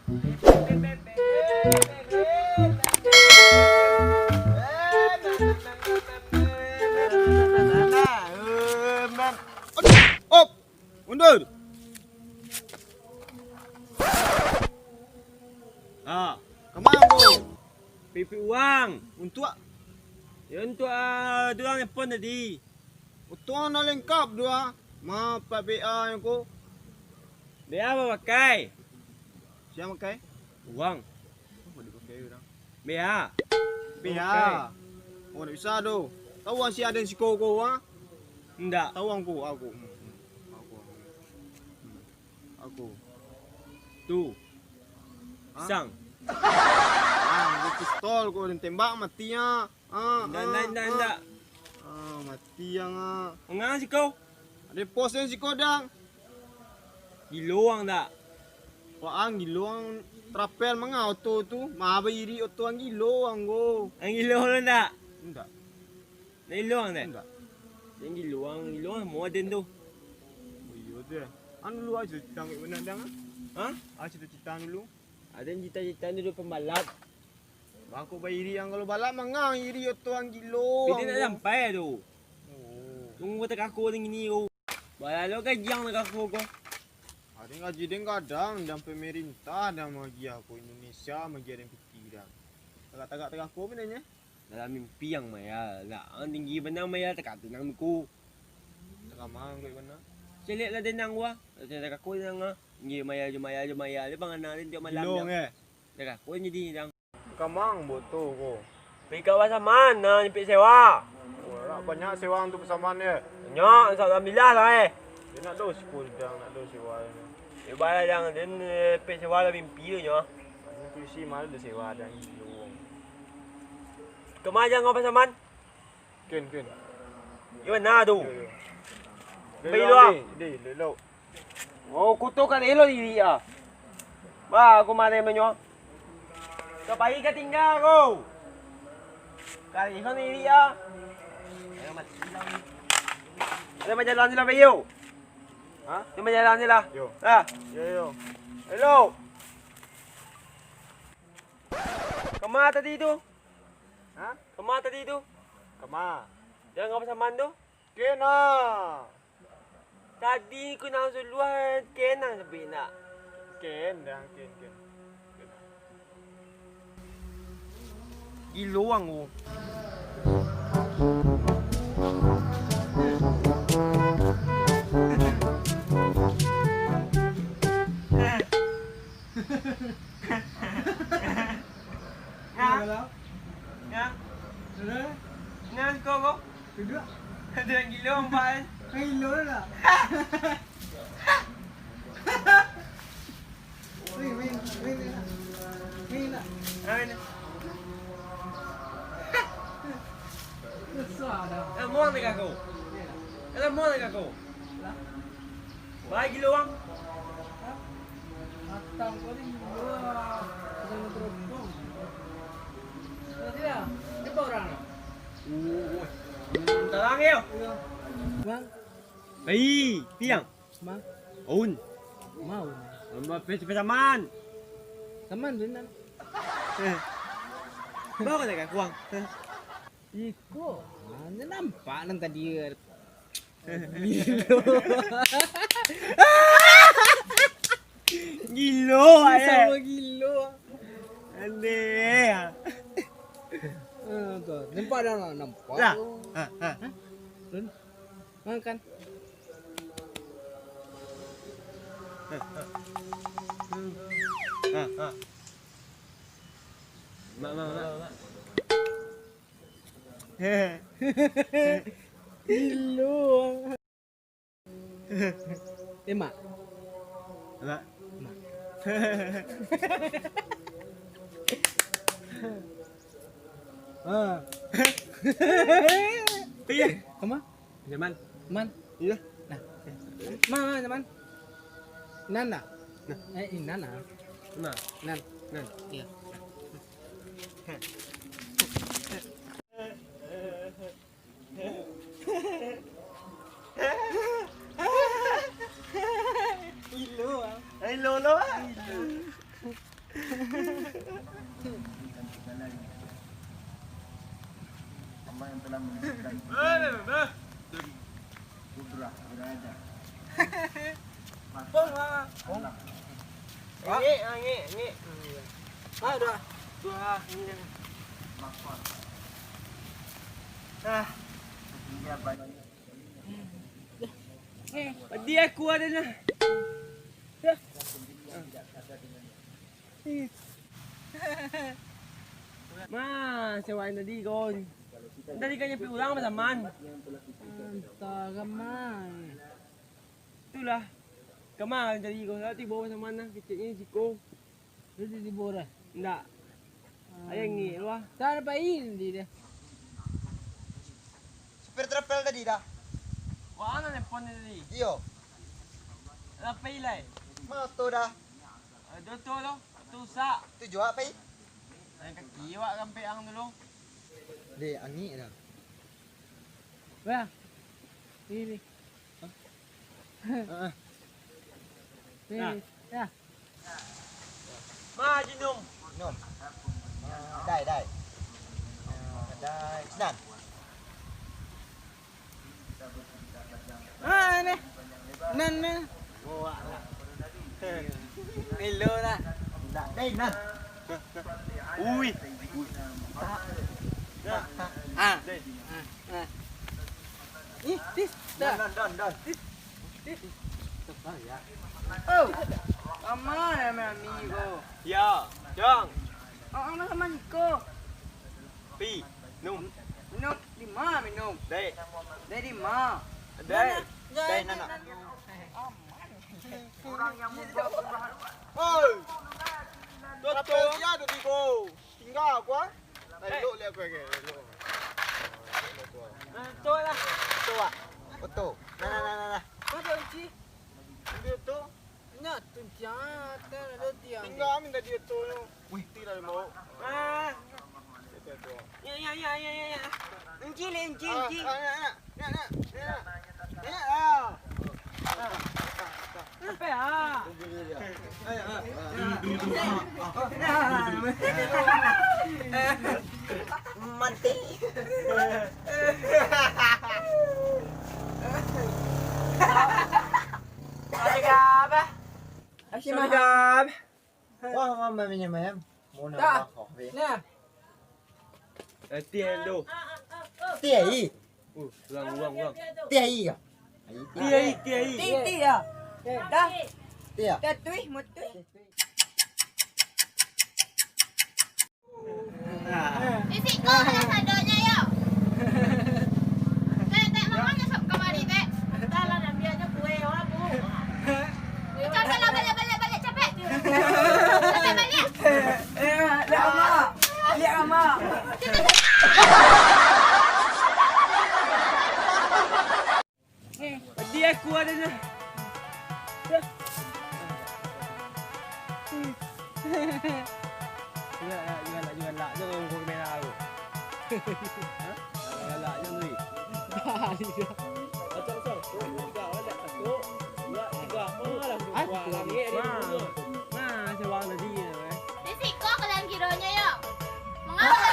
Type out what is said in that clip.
Op, mundur. Ah, Kemana kau? pipi uang. Untuk Ya untuk dua nelfon tadi. utang na lengkap dua. Ma PBA yang ko. Dia apa pakai? Siapa makai? Uang. Oh, dia pakai orang. BA. Biar. Oh, tak bisa tu. Tahu si ada si koko ha? Enggak. Tahu aku. Aku. Tuh. Ha? Sang. Dia pistol ko dan tembak matinya. Enggak. Mati yang Mengang sih kau? ada pos yang si kodang. Giluang tak? Waang giluang trapel mga auto tu. Mabayiri auto ang giluang go. Ang giluang tak? Enggak. Nailuang tak? Enggak. Yang giluang modern tu. Oh iya deh. Anu lu aja cerita nggak benar dah? Ha? Cerita dulu. Ada yang cita-cita dulu pembalap. Aku bayiri yang kalau balap mangang iri auto ang giluang. Pwede na sampai tu. Oh. Tunggu tak aku dengan ini tu. Balalo ka jang nak aku ko. Ada ngaji deng kadang dan pemerintah dan magi aku Indonesia magi ada yang pikiran. Tagak-tagak aku benarnya. Dalam mimpi yang maya. Lah, ang tinggi benar maya tak tunang ko. Takamang ko mana? Selit lah din nang wa. Tak aku nang ngi maya. Di bang narin dia malam. Giluang Tak aku ni di nang. Takamang boto ko. Pikaw sa man na ni sewa. Wala banyak sewa untuk persamaan ya. Nya sa alhamdulillah lah Dia nak do school dah nak do sewa ni. Ibala yang din sewa la mimpi nya. Ini polisi malah do sewa dan giluang. Kemajang apa saman? Ken. Iwan na tu. Lelo ah. Lelo. Oh, kutukan elo diri ah. Ba, aku mari menyo. Kapagi ka tinggal ko. Kali ko diri ah. Ayo mat. Ada majalan sila bayo. Ha? Ada majalan sila. Yo. Ah, Yo. hello. Kemana tadi tu? Ha? Kemana tadi tu? Kama. Jangan apa saman tu? Kena. Tadi ku nang suluan kenang sabi na. Ken. Giluang ko. Nga ko. Duduk. Ada yang giluang pan. Hello lah. Wait lah. Ano? Susah dah. Muang dekat aku. Ada muang dekat aku. Baik giluang. Atang ko rin. Sedang ngeterobong. Tidak. Ini pa orang. Talang yo. Bang. Bayi, piang. Bang. Un. Mau. Amba pesaman. Teman benar. Bawa dekat kuang. Iko. Mana nampak nang tadi. Gilo Sama gilo. Ande. Tuh, nampak dah lah, nampak. Lah. Run. Makan. Mak. Gilo. Mak. Mak. Ah. Iya. Kamu? Zaman. Man. Iya. Nah. Man, man. Nana. Nah. Nana. Nah. Nan. Nan. Iya. Ay, lolo. telah menunjukkan kudrat berada. Nge. Udah. Dua. Ini. Makon Ah, hingga banyak padi aku ada na. Ma, sewain tadi kon. Tadi kanya piulang sama teman. Tagamay. Itulah. Kemarin tadi kon tadi bawa sama mana kecilnya Jiko. Dito di Bora. Enggak. Ayang ngi lu ah. Sana pa hindi deh. super trapel tadi dah. Wah, ana nepon tadi. Iyo, Apa ilai? moto dah. Doto lo. Tusa. Tujuh apa ini? Ay kakiwa kampe ang dulu. Deh, angi dah. Wah. Ini. Ini. Ya. Ma, jinum. Nom. Dai. Dai. Senan. Ini. Nan. Bawa lah. Hello na. Dai, nan. Ui. Ah. Ih, tis. Don. Oh. Amana mi amigo. Ya, Jong. Ang naman ko. Pi. Num. Minum 5 minum. Dai. Dari ma. Dai. Dai, nana. Oi. Trapel dia tu Jiko. Tinggal aku ah. Elok lihat aku ke. Elok. Tu lah. Betul. Nah. Ada uji. Dia tu Nya tunjang ada tiang. tinggal minta dia tu. Wih, tidak mau. Ah. Dia tu. Ya. Unji. Apa ya? Mati. Asyik Wah, mama minyak mayam. Mau Dah. nak kopi. Nah, Tiang tu. Tiai. Ulang. Tiai ya. Tiai. titi ya. Dah, Tia. tetui mutui. Isi ko na sa donya yo. Tete mamanya sok kamari teh. Dala dan biarnya kue aku. Capek lah balik capek. Capek balik. Lihat ama. Padi aku ada na. Jangan lah. Jangan ngomong kamera aku. Jangan lah. Jangan ni. Nah, sewang tadi ni. Isi ko kalian kironya yo. Mengapa?